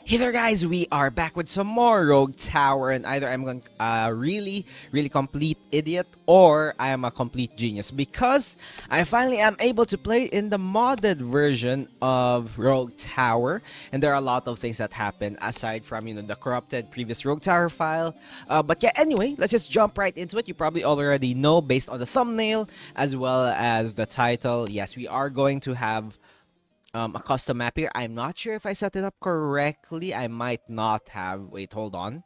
Hey there guys, we are back with some more Rogue Tower, and either I'm going really complete idiot or I am a complete genius because I finally am able to play in the modded version of Rogue Tower, and there are a lot of things that happen aside from the corrupted previous Rogue Tower file. But yeah, anyway, let's just jump right into it. You probably already know based on the thumbnail as well as the title. Yes, we are going to have a custom map here. I'm not sure if I set it up correctly. I might not have. Wait, hold on.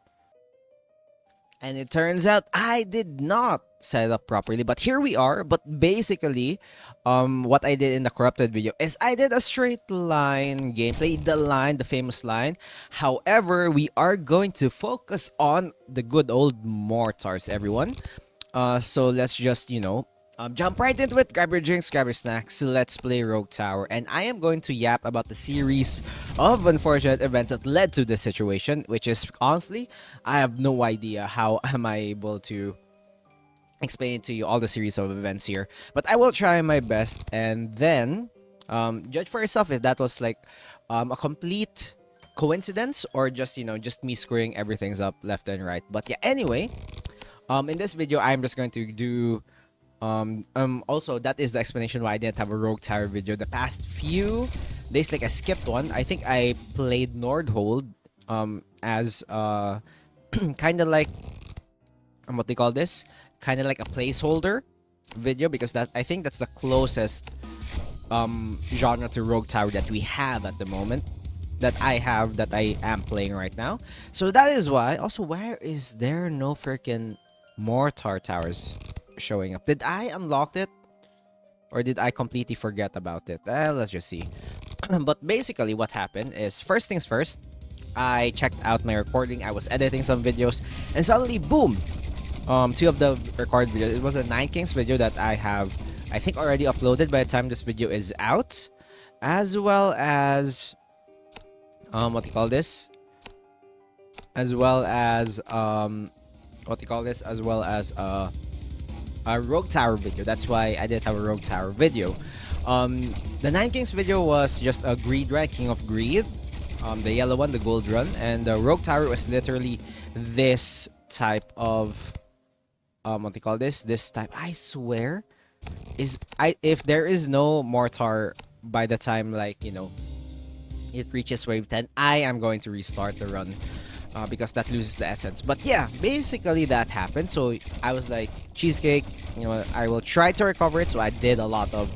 And it turns out I did not set it up properly. But here we are. But basically, what I did in the corrupted video is I did a straight line gameplay. The famous line. However, we are going to focus on the good old mortars, everyone. So let's just, jump right into it. Grab your drinks, grab your snacks. Let's play Rogue Tower. And I am going to yap about the series of unfortunate events that led to this situation, which is, honestly, I have no idea how am I able to explain to you all the series of events here. But I will try my best, and then judge for yourself if that was like a complete coincidence or just me screwing everything up left and right. But yeah, anyway, in this video, I'm just going to do also that is the explanation why I didn't have a Rogue Tower video the past few days. Like I skipped one. I think I played Nordhold as kind of like what they call this, kind of like a placeholder video, because that I think that's the closest genre to Rogue Tower that we have at the moment, that I am playing right now. So that is why. Also, where is there no freaking mortar towers showing up? Did I unlock it or did I completely forget about it? Let's just see. But basically what happened is, first things first, I checked out my recording. I was editing some videos and suddenly boom, two of the recorded videos. It was a Nine Kings video that I have, I think, already uploaded by the time this video is out, as well as what do you call this, as well as a Rogue Tower video. That's why I did have a Rogue Tower video. The Nine Kings video was just a greed run, King of Greed. The yellow one, the gold run, and the Rogue Tower was literally this type of this type. I swear, if there is no mortar by the time it reaches wave 10, I am going to restart the run. Because that loses the essence. But yeah, basically that happened. So I was like, cheesecake, I will try to recover it. So I did a lot of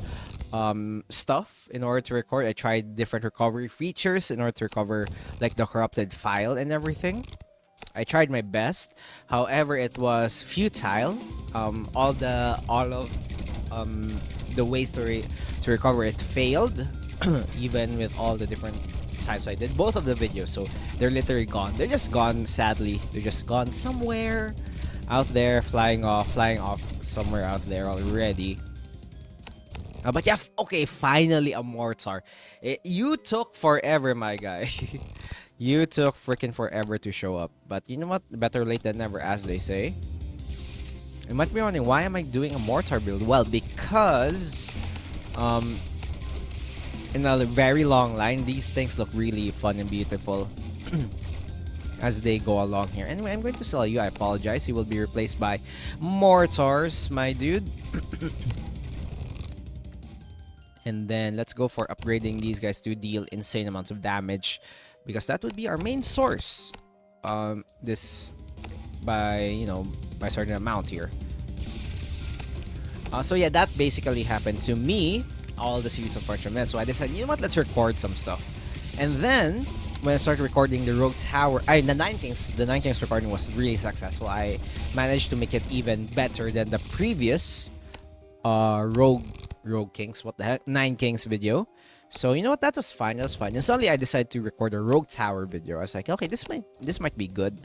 stuff in order to record. I tried different recovery features in order to recover like the corrupted file and everything. I tried my best. However, it was futile. All of the ways to recover it failed. Even with all the different types I did, both of the videos. So they're literally gone. They're just gone, sadly. They're just gone somewhere out there, flying off somewhere out there already. But yeah, okay, finally a mortar. You took forever, my guy. You took freaking forever to show up. But you know what? Better late than never, as they say. You might be wondering, why am I doing a mortar build? Well, because in a very long line, these things look really fun and beautiful as they go along here. Anyway, I'm going to sell you. I apologize. You will be replaced by mortars, my dude. And then let's go for upgrading these guys to deal insane amounts of damage, because that would be our main source. This by by a certain amount here. So yeah, that basically happened to me. All the series of fortune events. So I decided, let's record some stuff. And then when I started recording the Rogue Tower, the Nine Kings recording was really successful. I managed to make it even better than the previous Rogue Kings, what the heck, Nine Kings video. So that was fine. That was fine. And suddenly I decided to record a Rogue Tower video. I was like, okay, this might be good.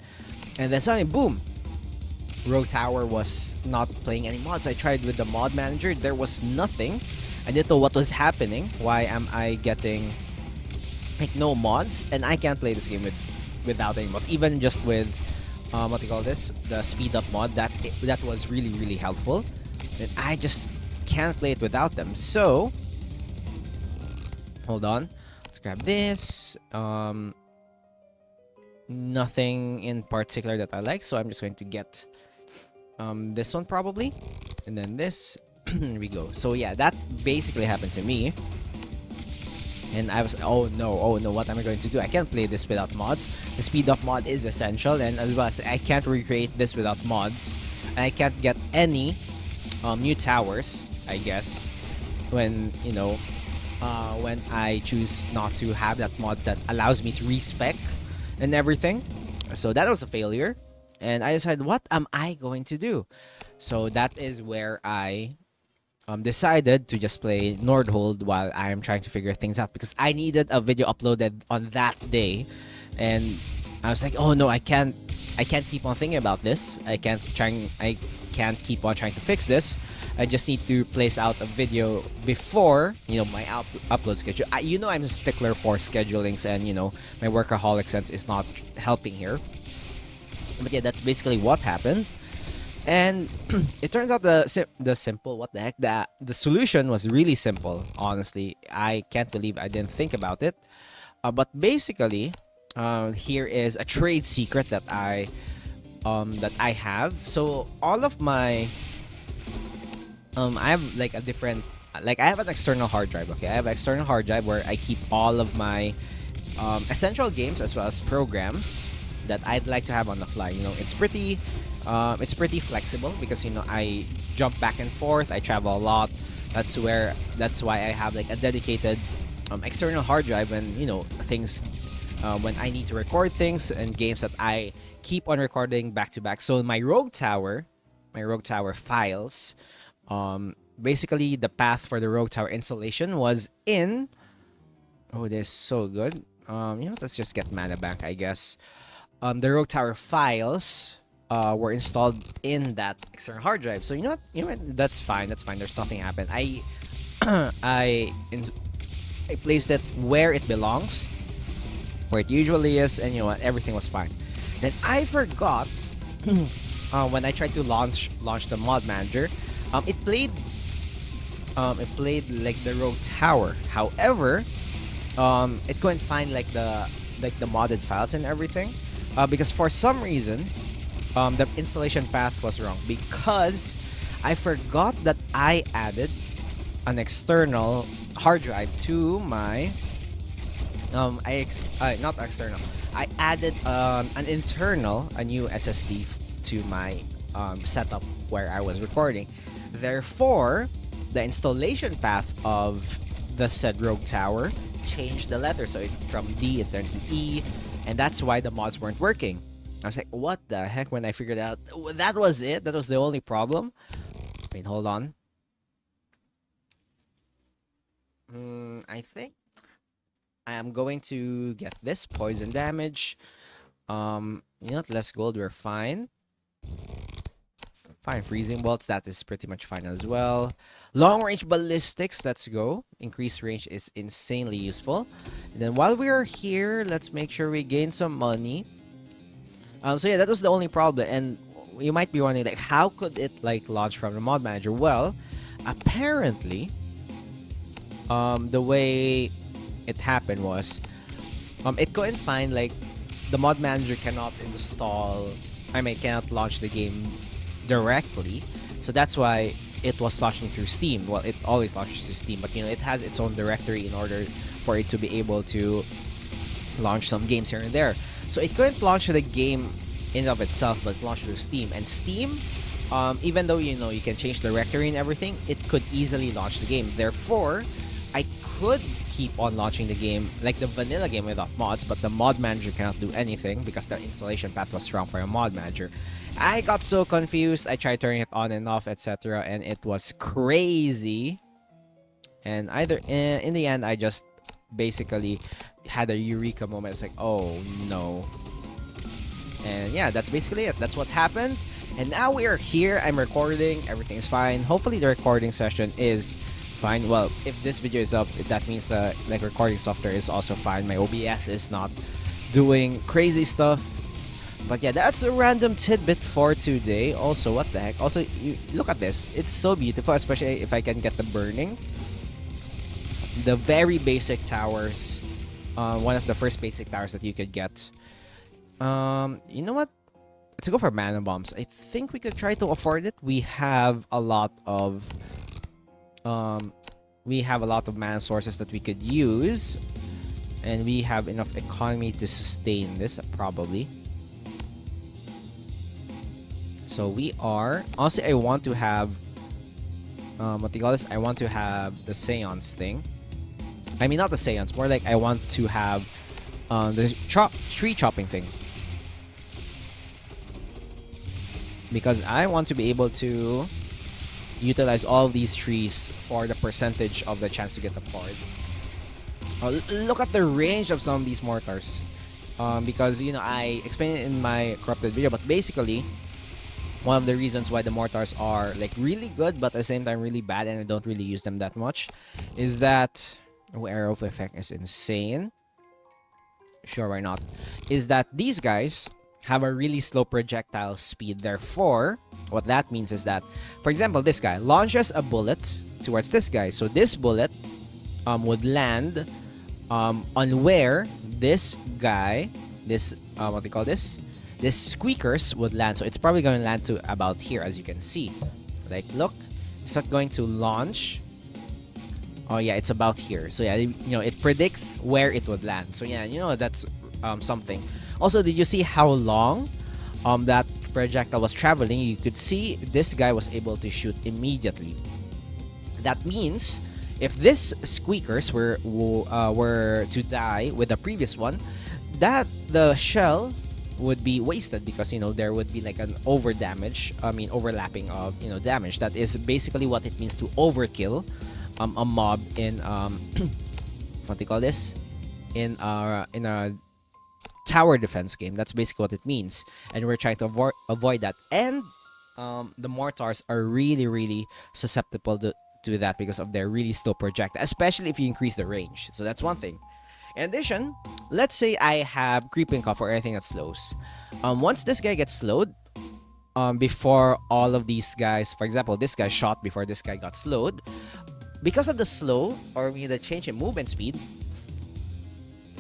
And then suddenly, boom, Rogue Tower was not playing any mods. I tried with the mod manager. There was nothing. I didn't know what was happening. Why am I getting like no mods? And I can't play this game without any mods. Even just with the speed up mod, that was really helpful. And I just can't play it without them. So hold on, let's grab this. nothing in particular that I like, so I'm just going to get this one probably, and then this. Here we go. So yeah, that basically happened to me. And I was, oh no, what am I going to do? I can't play this without mods. The speed up mod is essential, and as well as I can't recreate this without mods. And I can't get any new towers, I guess, when, you know, when I choose not to have that mods that allows me to respec and everything. So that was a failure. And I decided, what am I going to do? So that is where I decided to just play Nordhold while I am trying to figure things out, because I needed a video uploaded on that day, and I was like, oh no, I can't keep on thinking about this. I can't keep on trying to fix this. I just need to place out a video before, you know, my upload schedule. You know, I'm a stickler for schedulings, and you know, my workaholic sense is not helping here. But yeah, that's basically what happened. And it turns out the solution was really simple. Honestly, I can't believe I didn't think about it. But basically, here is a trade secret that I have. So all of my I have like a different, like I have an external hard drive. Okay, I have an external hard drive where I keep all of my essential games as well as programs that I'd like to have on the fly. You know, it's pretty flexible because, you know, I jump back and forth, I travel a lot. That's why I have like a dedicated external hard drive, and you know, things when I need to record things and games that I keep on recording back to back. So my Rogue Tower files, basically the path for the Rogue Tower installation was in, oh, this is so good. You know, let's just get mana bank, I guess. The Rogue Tower files were installed in that external hard drive. So you know what? That's fine. There's nothing happened. I placed it where it belongs, where it usually is, and you know what? Everything was fine. Then I forgot when I tried to launch the mod manager, it played like the Rogue Tower. However, it couldn't find like the modded files and everything, because for some reason the installation path was wrong, because I forgot that I added an external hard drive to my not external. I added an internal, a new SSD to my setup where I was recording. Therefore, the installation path of the said Rogue Tower changed the letter, so from D it turned to E, and that's why the mods weren't working. I was like, what the heck? When I figured out that was it, that was the only problem. Wait, hold on. I think I am going to get this poison damage. You know what? Less gold, we're fine. Fine, freezing bolts, that is pretty much fine as well. Long range ballistics, let's go. Increased range is insanely useful. And then while we're here, let's make sure we gain some money. So yeah, that was the only problem. And you might be wondering, like, how could it like launch from the mod manager? Well, apparently, the way it happened was, it couldn't find, like, the mod manager cannot cannot launch the game directly. So that's why it was launching through Steam. Well, it always launches through Steam, but you know, it has its own directory in order for it to be able to launch some games here and there. So it couldn't launch the game in and of itself, but launch through Steam. And Steam, even though you know you can change the directory and everything, it could easily launch the game. Therefore, I could keep on launching the game like the vanilla game without mods, but the mod manager cannot do anything because the installation path was wrong for a mod manager. I got so confused. I tried turning it on and off, etc., and it was crazy. And in the end, I just basically had a eureka moment. It's like, oh no. And yeah, that's basically it. That's what happened. And now we are here. I'm recording. Everything is fine. Hopefully the recording session is fine. Well, if this video is up, that means the recording software is also fine. My OBS is not doing crazy stuff. But yeah, that's a random tidbit for today. Also, what the heck? Also, you look at this. It's so beautiful, especially if I can get the burning. The very basic towers. One of the first basic towers that you could get. You know what? Let's go for mana bombs. I think we could try to afford it. We have a lot of mana sources that we could use, and we have enough economy to sustain this probably. So we are honestly, I want to have what do you call this? I want to have the seance thing. I mean, not the seance, more like I want to have the tree chopping thing, because I want to be able to utilize all of these trees for the percentage of the chance to get the card. Look at the range of some of these mortars. Because, you know, I explained it in my corrupted video, but basically, one of the reasons why the mortars are like really good, but at the same time really bad, and I don't really use them that much, is that arrow of effect is insane. Sure, why not? Is that these guys have a really slow projectile speed. Therefore, what that means is that, for example, this guy launches a bullet towards this guy. So this bullet would land on where this guy, this what do you call this? This squeakers would land. So it's probably going to land to about here, as you can see. Like, look, it's not going to launch. Oh yeah, it's about here. So yeah, you know, it predicts where it would land. So yeah, you know, that's something. Also, did you see how long that projectile was traveling? You could see this guy was able to shoot immediately. That means if this squeakers were to die with the previous one, that the shell would be wasted, because, you know, there would be like an overlapping of, you know, damage. That is basically what it means to overkill a mob in what do you call this, in a tower defense game. That's basically what it means, and we're trying to avoid that. And the mortars are really susceptible to that because of their really slow projectile, especially if you increase the range. So that's one thing. In addition, let's say I have creeping cough or anything that slows. Once this guy gets slowed, before all of these guys, for example, this guy shot before this guy got slowed, because of the slow, or the change in movement speed,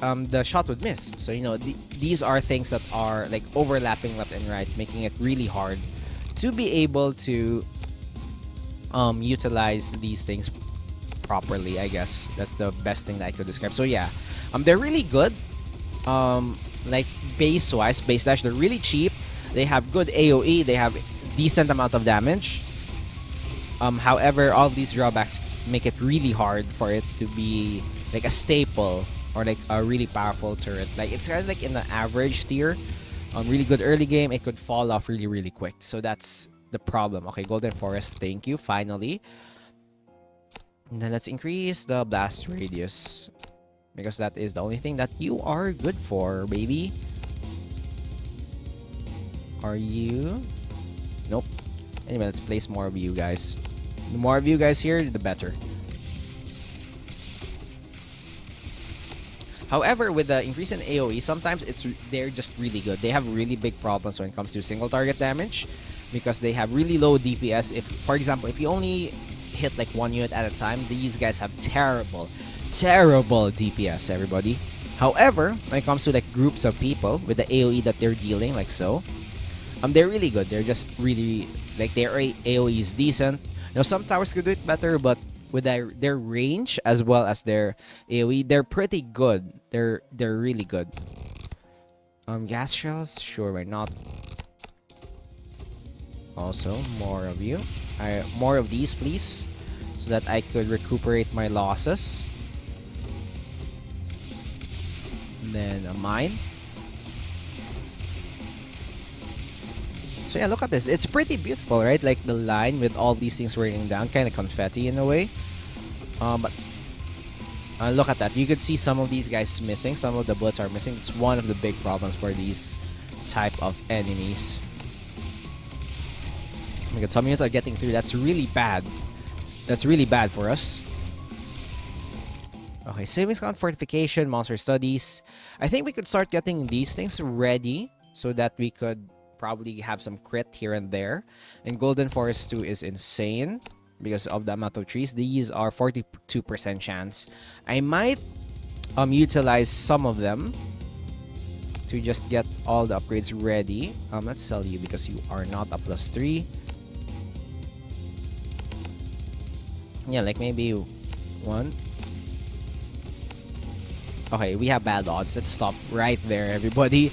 the shot would miss. So, you know, these are things that are like overlapping left and right, making it really hard to be able to utilize these things properly. I guess that's the best thing that I could describe. So yeah, they're really good. Like base dash, they're really cheap. They have good AoE. They have decent amount of damage. However, all of these drawbacks make it really hard for it to be like a staple or like a really powerful turret. Like, it's kind of like in the average tier. Really good early game, it could fall off really quick. So that's the problem. Okay, Golden Forest, thank you, finally. And then let's increase the blast radius, because that is the only thing that you are good for, baby. Are you? Nope. Anyway, let's place more of you guys. The more of you guys here, the better. However, with the increase in AoE, sometimes they're just really good. They have really big problems when it comes to single target damage, because they have really low DPS. If, for example, if you only hit like one unit at a time, these guys have terrible DPS, everybody. However, when it comes to like groups of people with the AoE that they're dealing, like so, they're really good. They're just really, like, their AoE is decent. You know, some towers could do it better, but with their range as well as their AoE, they're pretty good. They're really good. Gas shells, sure, why not? Also, more of you. More of these, please, so that I could recuperate my losses. And then a mine. So yeah, look at this. It's pretty beautiful, right? Like the line with all these things raining down, kind of confetti in a way. But look at that. You could see some of these guys missing. Some of the bullets are missing. It's one of the big problems for these type of enemies. Oh my god, some units are getting through. That's really bad. That's really bad for us. Okay, savings count, fortification, monster studies. I think we could start getting these things ready so that we could probably have some crit here and there. And Golden Forest 2 is insane because of the amount of trees. These are 42% chance. I might utilize some of them to just get all the upgrades ready. Let's sell you because you are not a +3. Yeah, like maybe 1. Okay, we have bad odds. Let's stop right there, everybody.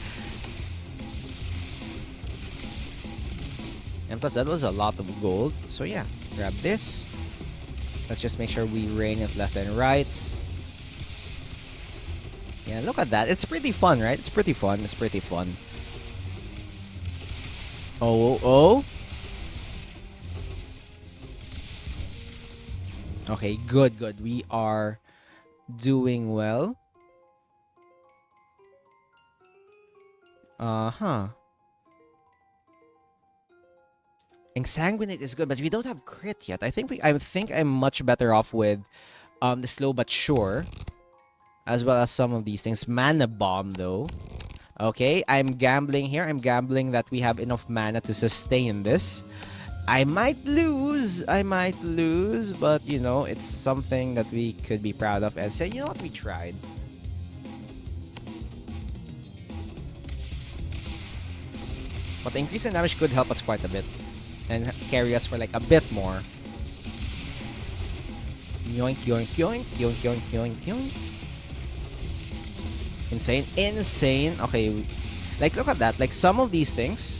And plus, that was a lot of gold. So yeah, grab this. Let's just make sure we rain it left and right. Yeah, look at that. It's pretty fun, right? It's pretty fun. It's pretty fun. Oh. Okay, good. We are doing well. Ensanguinate is good, but we don't have crit yet. I think I'm much better off with the slow but sure, as well as some of these things. Mana bomb though. Okay, I'm gambling here. I'm gambling that we have enough mana to sustain this. I might lose, but you know, it's something that we could be proud of and say, you know what, we tried. But the increase in damage could help us quite a bit and carry us for like a bit more. Yoink, yoink, yoink, yoink, yoink, yoink, yoink. Insane. Okay, like look at that. Like some of these things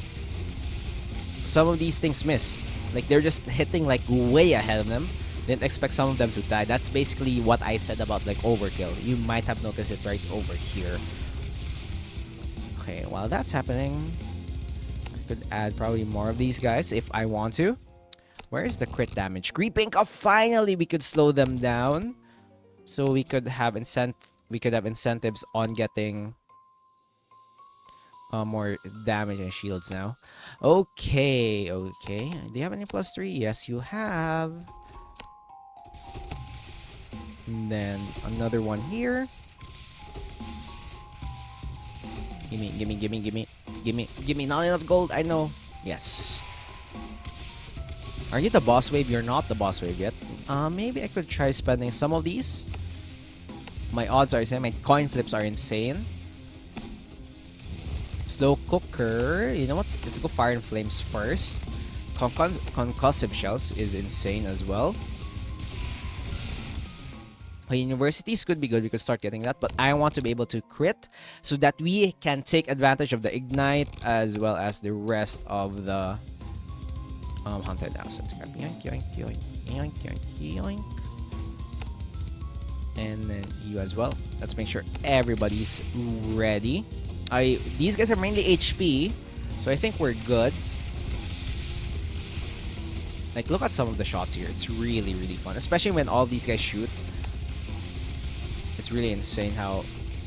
miss. Like they're just hitting like way ahead of them. Didn't expect some of them to die. That's basically what I said about like overkill. You might have noticed it right over here. Okay, while that's happening, I could add probably more of these guys if I want to. Where is the crit damage? Creeping Cup. Finally, we could slow them down, so we could have incentives on getting more damage and shields now. Okay. Do you have any +3? Yes, you have. And then another one here. Gimme. Not enough gold, I know. Yes. Are you the boss wave? You're not the boss wave yet. Maybe I could try spending some of these. My odds are insane. My coin flips are insane. Slow cooker. You know what? Let's go fire and flames first. Concussive shells is insane as well. Universities could be good. We could start getting that, but I want to be able to crit so that we can take advantage of the ignite as well as the rest of the haunted house. Let's grab yoink, yoink, yoink, yoink, yoink, yoink. And then you as well. Let's make sure everybody's ready. These guys are mainly HP, so I think we're good. Like, look at some of the shots here. It's really, really fun, especially when all these guys shoot. It's really insane how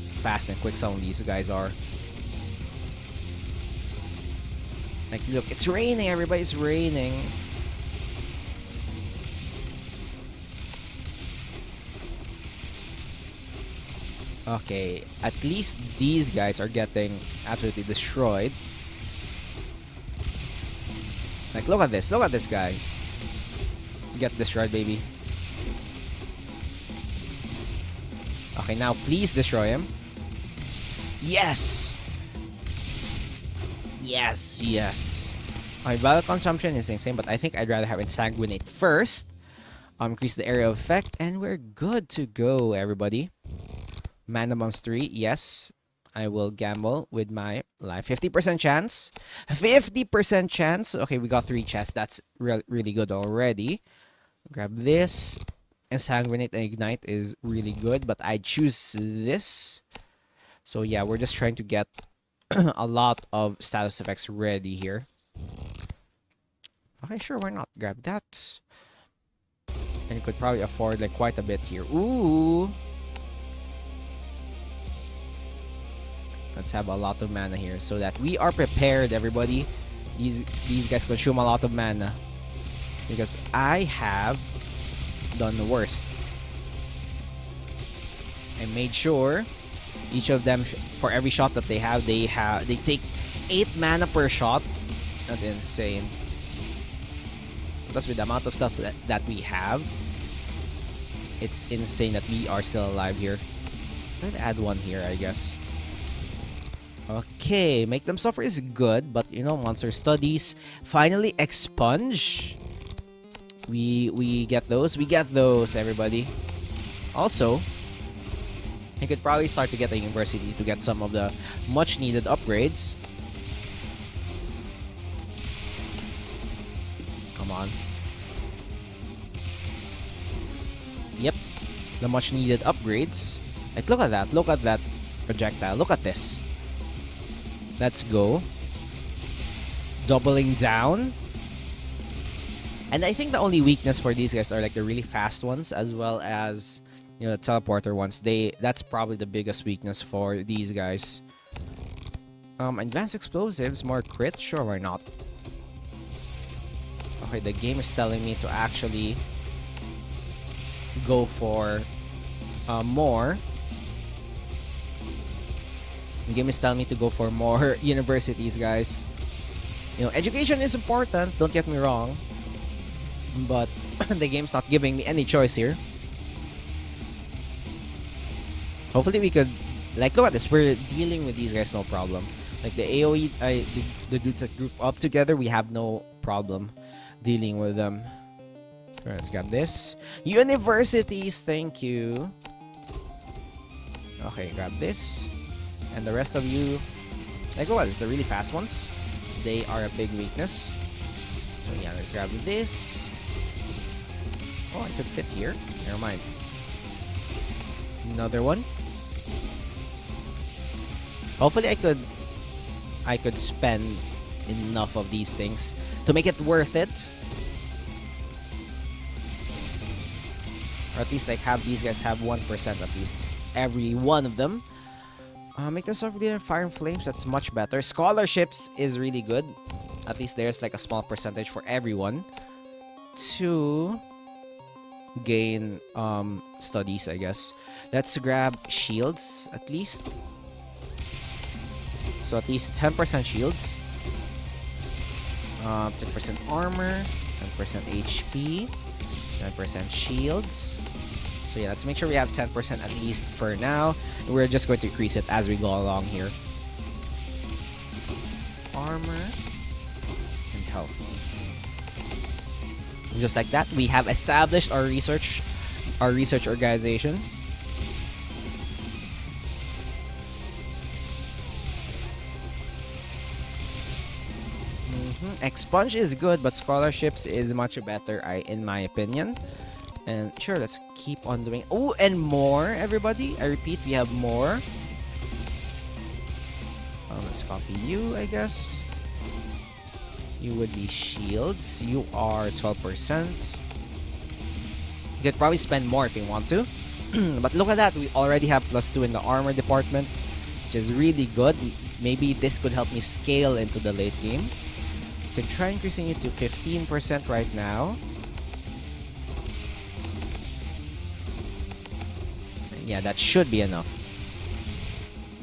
fast and quick some of these guys are. Like, look, it's raining, everybody. It's raining. Okay, at least these guys are getting absolutely destroyed. Like, look at this. Look at this guy. Get destroyed, baby. Okay, now please destroy him. Yes! Yes. Okay, battle consumption is insane, but I think I'd rather have Ensanguinate first. Increase the area of effect, and we're good to go, everybody. Mana bombs 3, yes. I will gamble with my life. 50% chance. 50% chance. Okay, we got 3 chests. That's really good already. Grab this. Ensanguinate and Ignite is really good, but I choose this. So yeah, we're just trying to get a lot of status effects ready here. Okay, sure, why not? Grab that. And you could probably afford like quite a bit here. Ooh! Let's have a lot of mana here so that we are prepared, everybody. These guys consume a lot of mana because I have done the worst. I made sure each of them, for every shot that they take 8 mana per shot. That's insane. Plus, with the amount of stuff that we have, it's insane that we are still alive here. I'm gonna add one here, I guess. Okay, make them suffer is good, but you know, monster studies. Finally, expunge. We get those. We get those, everybody. Also, I could probably start to get the university to get some of the much needed upgrades. Come on. Yep, the much needed upgrades. Like, look at that. Look at that projectile. Look at this. Let's go. Doubling down. And I think the only weakness for these guys are like the really fast ones, as well as, you know, the teleporter ones. That's probably the biggest weakness for these guys. Advanced explosives, more crit? Sure, why not? Okay, the game is telling me to actually go for more. The game is telling me to go for more universities, guys. You know, education is important, don't get me wrong. But the game's not giving me any choice here. Hopefully we could, like, look at this. We're dealing with these guys no problem. Like the AoE, the dudes that group up together, we have no problem dealing with them. Alright, let's grab this. Universities, thank you. Okay, grab this. And the rest of you, like, what is the really fast ones? They are a big weakness. So yeah, let's grab this. Oh, I could fit here. Never mind. Another one. Hopefully I could spend enough of these things to make it worth it. Or at least like have these guys have 1% at least. Every one of them. Make this off with Fire and Flames, that's much better. Scholarships is really good. At least there's like a small percentage for everyone to gain studies, I guess. Let's grab shields at least. So at least 10% shields. 10% armor, 10% HP, 10% shields. So yeah, let's make sure we have 10% at least for now. We're just going to increase it as we go along here. Armor and health. Just like that, we have established our research organization. Expunge is good, but scholarships is much better, in my opinion. And sure, let's keep on doing. Oh, and more, everybody. I repeat, we have more. Let's copy you, I guess. You would be shields. You are 12%. You could probably spend more if you want to. But look at that. We already have +2 in the armor department, which is really good. Maybe this could help me scale into the late game. You can try increasing it to 15% right now. Yeah, that should be enough.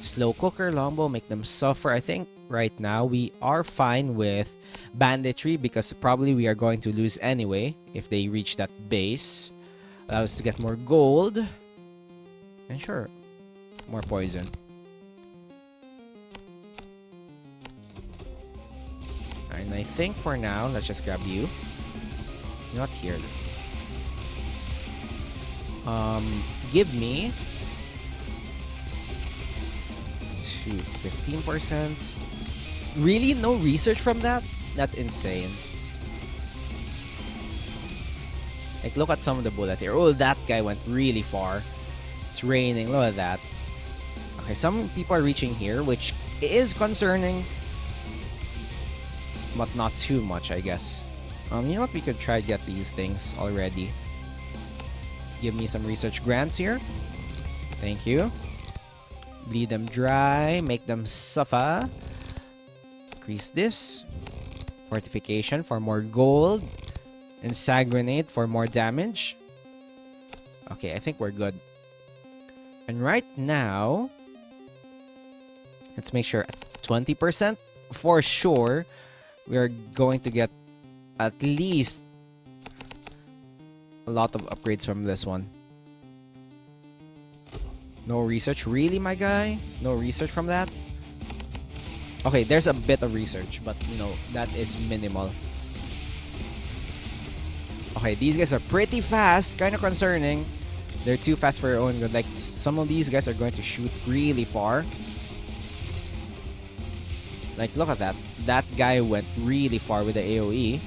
Slow cooker, longbow, make them suffer. I think right now we are fine with banditry because probably we are going to lose anyway if they reach that base. Allow us to get more gold. And sure, more poison. And I think for now, let's just grab you. Not here. Give me to 15%. Really? No research from that? That's insane. Like, look at some of the bullet here. Oh, that guy went really far. It's raining. Look at that. Okay, some people are reaching here, which is concerning. But not too much, I guess. You know what? We could try to get these things already. Give me some research grants here. Thank you. Bleed them dry. Make them suffer. Increase this. Fortification for more gold. Ensanguinate for more damage. Okay, I think we're good. And right now, let's make sure 20% for sure. We are going to get at least a lot of upgrades from this one. No research? Really, my guy? No research from that? Okay, there's a bit of research, but you know, that is minimal. Okay, these guys are pretty fast, kind of concerning. They're too fast for your own good. Like, some of these guys are going to shoot really far. Like, look at that. That guy went really far with the AoE.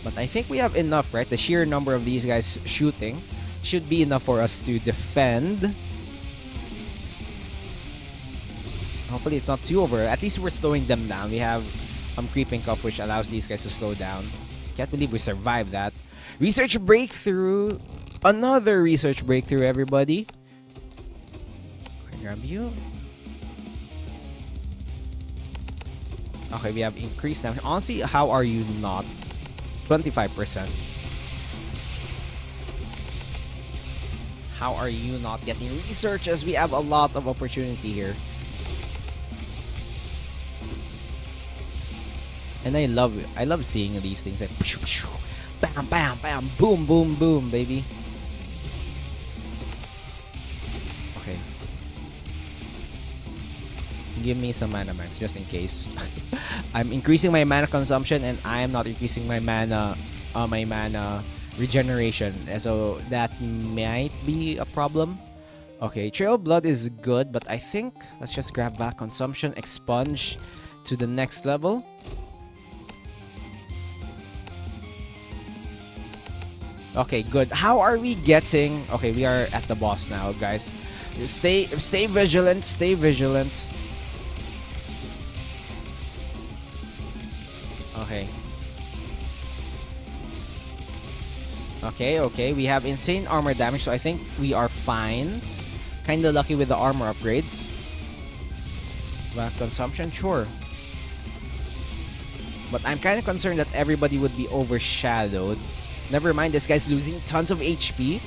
But I think we have enough, right? The sheer number of these guys shooting should be enough for us to defend. Hopefully it's not too over. At least we're slowing them down. We have creeping cuff, which allows these guys to slow down. Can't believe we survived that. Research breakthrough. Another research breakthrough, everybody. Grab you. Okay, we have increased damage. Honestly, how are you not? 25%. How are you not getting research, as we have a lot of opportunity here? And I love seeing these things like bam, bam, bam, boom, boom, boom, baby. Okay. Give me some mana max just in case. I'm increasing my mana consumption and I am not increasing my mana regeneration. So that might be a problem. Okay, Trail of Blood is good, but I think let's just grab back consumption, expunge to the next level. Okay, good. How are we getting? Okay, we are at the boss now, guys. Stay vigilant. Stay vigilant. Okay. Okay. We have insane armor damage, so I think we are fine. Kinda lucky with the armor upgrades. Back consumption, sure. But I'm kind of concerned that everybody would be overshadowed. Never mind, this guy's losing tons of HP.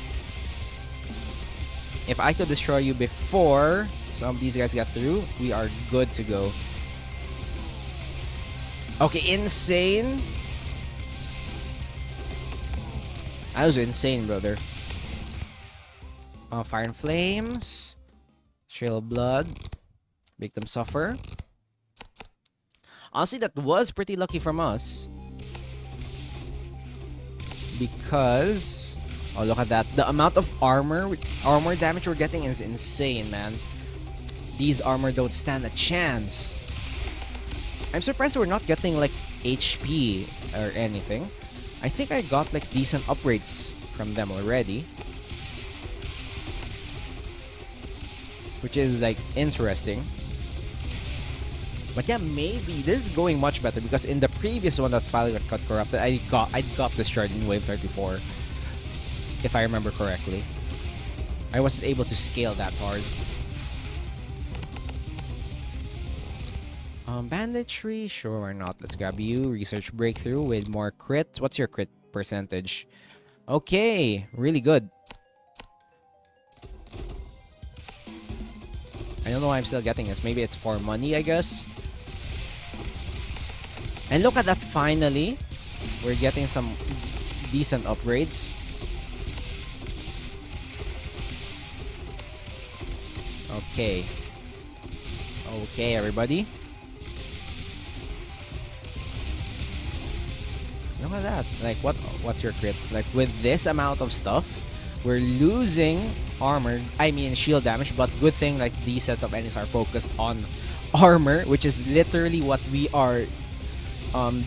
If I could destroy you before some of these guys get through, we are good to go. Okay, insane. That was insane, brother. Fire and Flames. Trail of Blood. Make them suffer. Honestly, that was pretty lucky from us. Because, oh, look at that. The amount of armor damage we're getting is insane, man. These armor don't stand a chance. I'm surprised we're not getting like HP or anything. I think I got like decent upgrades from them already, which is like interesting. But yeah, maybe this is going much better because in the previous one that finally got corrupted, I got destroyed in wave 34. If I remember correctly. I wasn't able to scale that hard. Banditry? Sure, why not? Let's grab you. Research breakthrough with more crit. What's your crit percentage? Okay, really good. I don't know why I'm still getting this. Maybe it's for money, I guess. And look at that, finally. We're getting some decent upgrades. Okay. Okay, everybody. Look at that. Like, what's your crit? Like, with this amount of stuff, we're losing armor. I mean, shield damage. But good thing, like, these set of enemies are focused on armor, which is literally what we are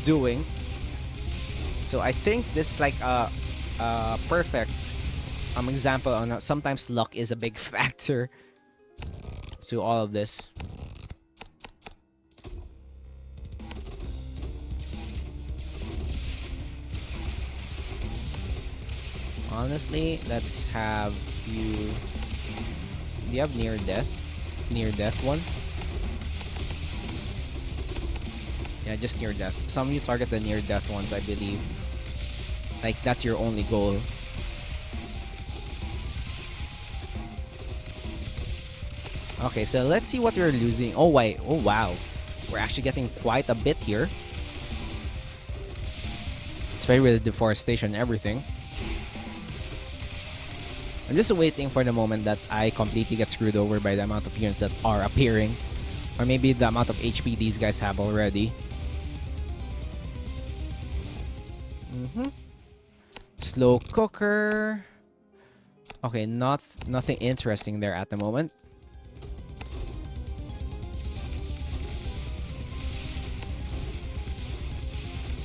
doing. So I think this is like a perfect example on how sometimes luck is a big factor to all of this. Honestly, let's have you. Do you have near death? Near death one? Yeah, just near death. Some of you target the near death ones, I believe. Like, that's your only goal. Okay, so let's see what we're losing. Oh, wait. Oh, wow. We're actually getting quite a bit here. Especially with the deforestation and everything. I'm just waiting for the moment that I completely get screwed over by the amount of units that are appearing. Or maybe the amount of HP these guys have already. Slow cooker. Okay, nothing interesting there at the moment.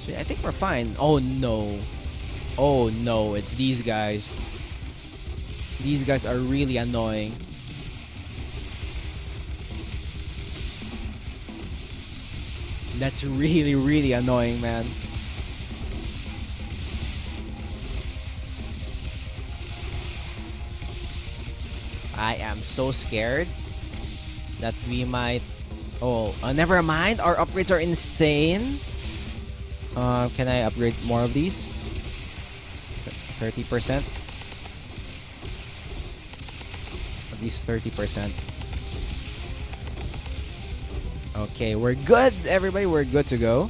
So I think we're fine. Oh no. Oh no, it's these guys. These guys are really annoying. That's really, really annoying, man. I am so scared that we might... Oh, never mind. Our upgrades are insane. Can I upgrade more of these? 30%? At least 30%. Okay, we're good, everybody. We're good to go.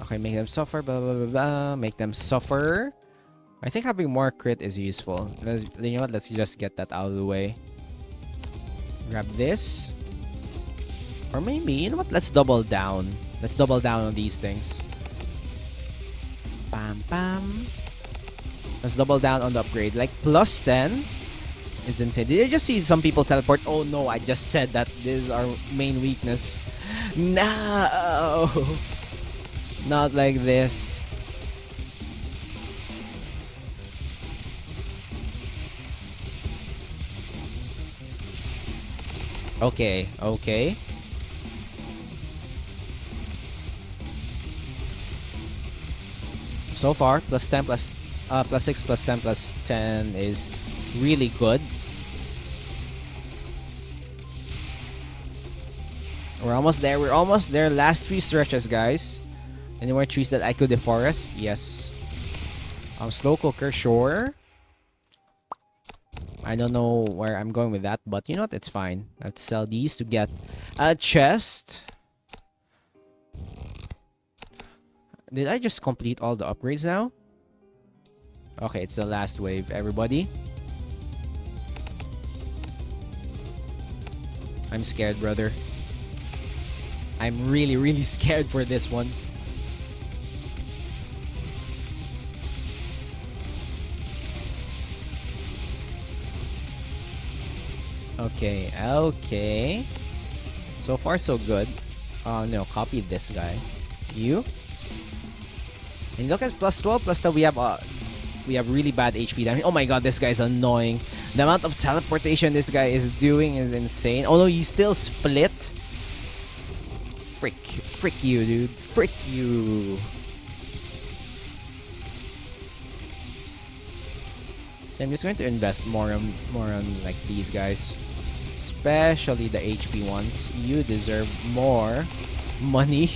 Okay, make them suffer. Blah, blah, blah, blah. Make them suffer. I think having more crit is useful. You know what? Let's just get that out of the way. Grab this. Or maybe, you know what? Let's double down. Let's double down on these things. Bam, bam. Let's double down on the upgrade. Like, plus 10 is insane. Did you just see some people teleport? Oh no, I just said that this is our main weakness. No! Not like this. Okay, okay. So far, plus 10 plus 6 plus 10 plus 10 is really good. We're almost there. We're almost there. Last few stretches, guys. Any more trees that I could deforest? Yes. Slow cooker, sure. I don't know where I'm going with that, but you know what? It's fine. Let's sell these to get a chest. Did I just complete all the upgrades now? Okay, it's the last wave, everybody. I'm scared, brother. I'm really, really scared for this one. Okay, okay. So far, so good. Oh no, copy this guy. You? And look at plus 12, plus 12, we have really bad HP damage. Oh my god, this guy's annoying. The amount of teleportation this guy is doing is insane. Oh no, you still split? Frick you, dude. Frick you. So I'm just going to invest more on like these guys. Especially the HP ones. You deserve more money.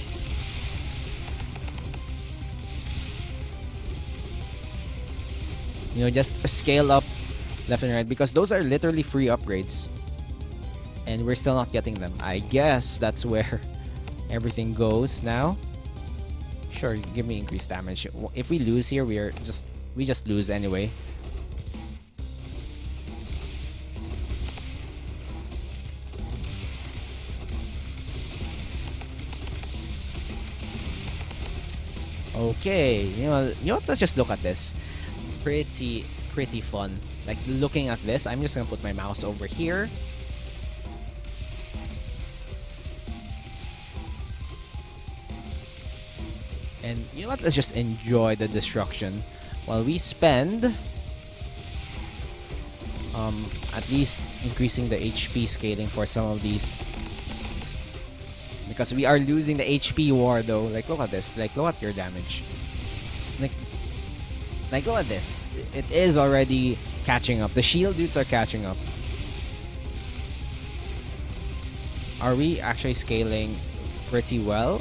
You know, just scale up left and right because those are literally free upgrades. And we're still not getting them. I guess that's where everything goes now. Sure, give me increased damage. If we lose here, we just lose anyway. Okay, you know what? Let's just look at this. Pretty fun. Like looking at this, I'm just gonna put my mouse over here. And you know what? Let's just enjoy the destruction while we spend at least increasing the HP scaling for some of these. Because we are losing the HP war though. Like look at this. Like look at your damage. Like look at this. It is already catching up. The shield dudes are catching up. Are we actually scaling pretty well?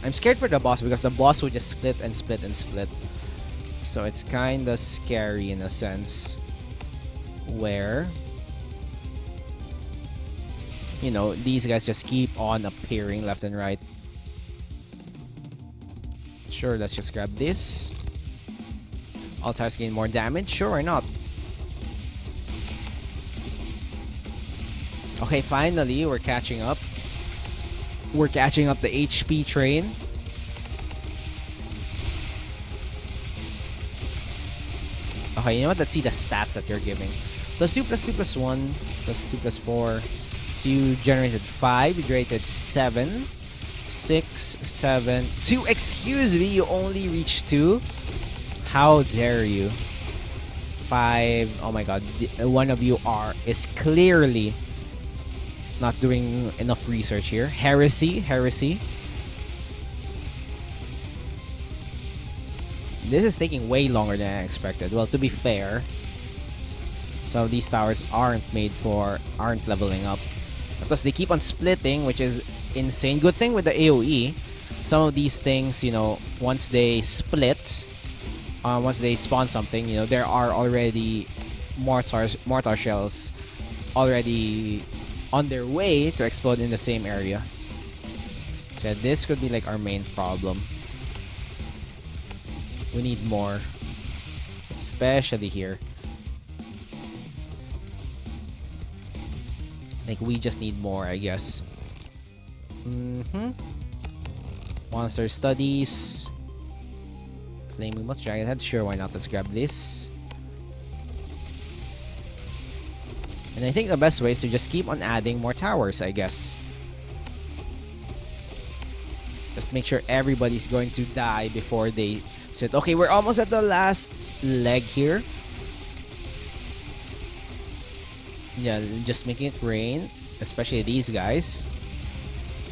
I'm scared for the boss because the boss will just split and split and split. So it's kinda scary in a sense. Where, you know, these guys just keep on appearing left and right. Sure, let's just grab this. All towers gain more damage? Sure, why not? Okay, finally, we're catching up. We're catching up the HP train. Okay, you know what? Let's see the stats that you're giving. +2, +2, +1, +2, +4. So you generated 5, you generated 7, 6, 7, 2. Excuse me, you only reached 2? How dare you? 5. Oh my god, one of you is clearly not doing enough research here. Heresy, heresy. This is taking way longer than I expected. Well, to be fair, some of these towers aren't leveling up. Because they keep on splitting, which is insane. Good thing with the AoE, some of these things, you know, once they split, once they spawn something, you know, there are already mortar shells already on their way to explode in the same area. So this could be like our main problem. We need more, especially here. Like, we just need more, I guess. Monster studies. Flaming Moth, Dragon Head. Sure, why not? Let's grab this. And I think the best way is to just keep on adding more towers, I guess. Just make sure everybody's going to die before they sit. Okay, we're almost at the last leg here. Yeah, just making it rain, especially these guys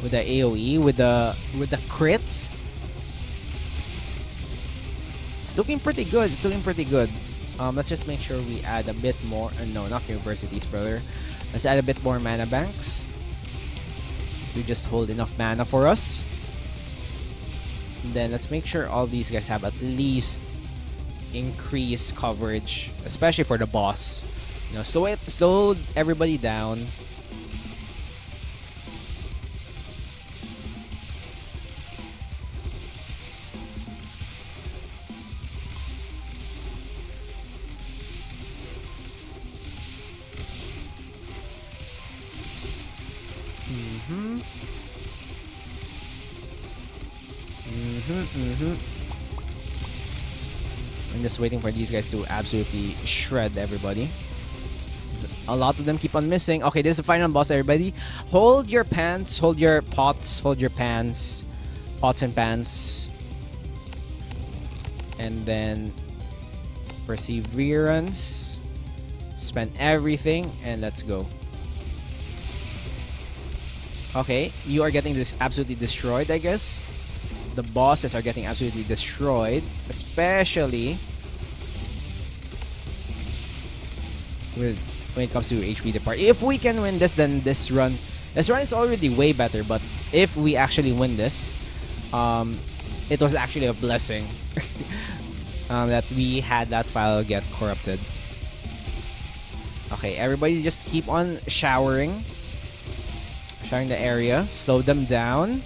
with the AoE, with the crit. It's looking pretty good. It's looking pretty good. Let's just make sure we add a bit more. No, not universities, brother. Let's add a bit more mana banks to just hold enough mana for us. And then let's make sure all these guys have at least increased coverage, especially for the boss. You know, slow everybody down. I'm just waiting for these guys to absolutely shred everybody. A lot of them keep on missing. Okay, this is the final boss, everybody. Hold your pants, hold your pots, hold your pans. Pots and pans. And then perseverance. Spend everything and let's go. Okay, you are getting this absolutely destroyed, I guess. The bosses are getting absolutely destroyed, especially when it comes to HP depart. If we can win this, then this run is already way better. But if we actually win this, it was actually a blessing that we had that file get corrupted. Okay, everybody just keep on showering the area, slow them down.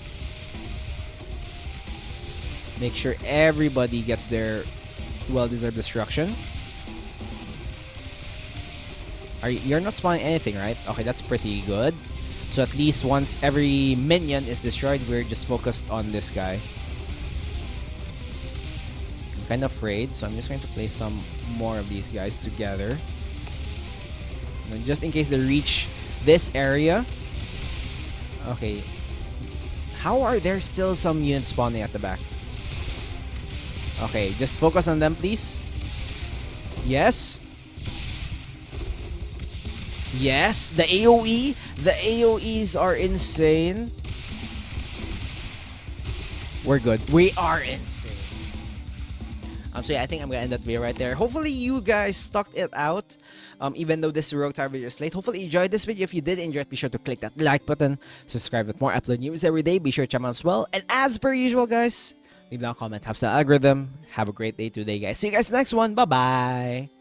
Make sure everybody gets their well-deserved destruction. You're not spawning anything, right? Okay, that's pretty good. So at least once every minion is destroyed, we're just focused on this guy. I'm kind of afraid, so I'm just going to place some more of these guys together. And just in case they reach this area. Okay. How are there still some units spawning at the back? Okay, just focus on them, please. Yes. Yes, the AoE. The AoEs are insane. We're good. We are insane. So yeah, I think I'm gonna end that video right there. Hopefully you guys stuck it out. Even though this Rogue Tower video is late. Hopefully you enjoyed this video. If you did enjoy it, be sure to click that like button. Subscribe with more upload news every day. Be sure to check out as well. And as per usual, guys, leave down a comment. Helps the algorithm. Have a great day today, guys. See you guys next one. Bye-bye.